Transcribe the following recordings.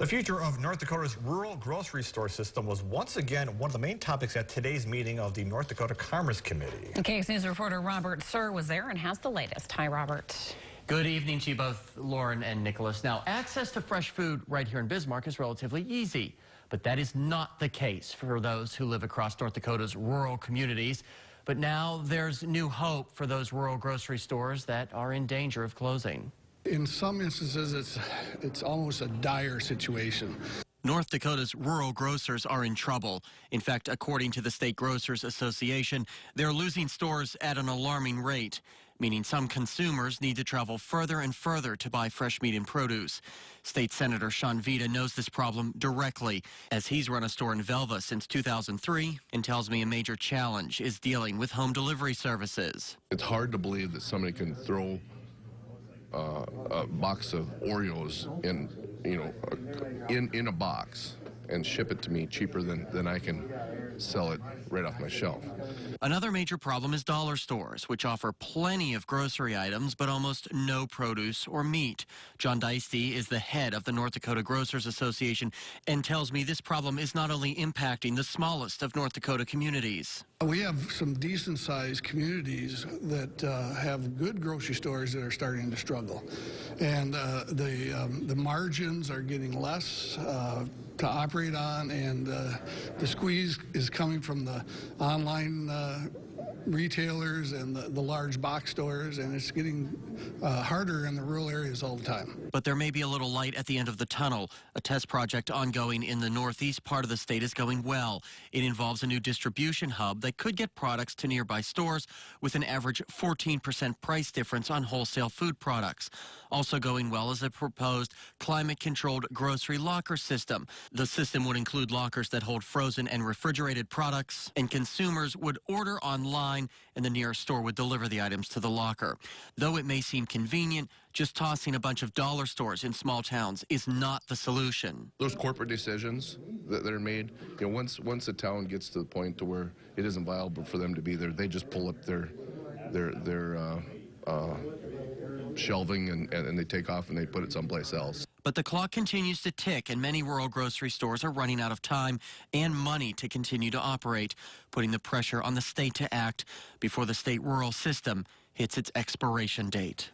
The future of North Dakota's rural grocery store system was once again one of the main topics at today's meeting of the North Dakota Commerce Committee. KX News reporter Robert Suhr was there and has the latest. Hi, Robert. Good evening to you both, Lauren and Nicholas. Now, access to fresh food right here in Bismarck is relatively easy, but that is not the case for those who live across North Dakota's rural communities. But now there's new hope for those rural grocery stores that are in danger of closing. In some instances, it's almost a dire situation. North Dakota's rural grocers are in trouble. In fact, according to the State Grocers Association, they're losing stores at an alarming rate, meaning some consumers need to travel further and further to buy fresh meat and produce. State Senator Sean Vita knows this problem directly, as he's run a store in Velva since 2003 and tells me a major challenge is dealing with home delivery services. It's hard to believe that somebody can throw a box of Oreos in a box and ship it to me cheaper than I can sell it right off my shelf. Another major problem is dollar stores, which offer plenty of grocery items but almost no produce or meat. John Deisty is the head of the North Dakota Grocers Association and tells me this problem is not only impacting the smallest of North Dakota communities. We have some decent-sized communities that have good grocery stores that are starting to struggle, and the margins are getting less to operate on, and the squeeze is coming from the online retailers and the large box stores, and it's getting harder in the rural areas all the time. But there may be a little light at the end of the tunnel. A test project ongoing in the northeast part of the state is going well. It involves a new distribution hub that could get products to nearby stores with an average 14% price difference on wholesale food products. Also going well is a proposed climate-controlled grocery locker system. The system would include lockers that hold frozen and refrigerated products, and consumers would order online and the nearest store would deliver the items to the locker. Though it may seem convenient, just tossing a bunch of dollar stores in small towns is not the solution. Those corporate decisions that are made, once a town gets to the point to where it isn't viable for them to be there, they just pull up their shelving and they take off and they put it someplace else. But the clock continues to tick, and many rural grocery stores are running out of time and money to continue to operate, putting the pressure on the state to act before the state rural system hits its expiration date.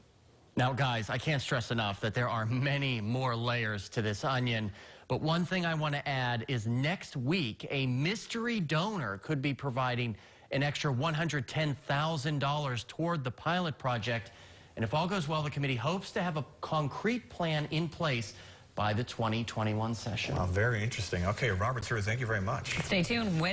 Now, guys, I can't stress enough that there are many more layers to this onion. But one thing I want to add is next week, a mystery donor could be providing an extra $110,000 toward the pilot project. And if all goes well, the committee hopes to have a concrete plan in place by the 2021 session. Wow, very interesting. Okay, Robert Suhr, thank you very much. Stay tuned.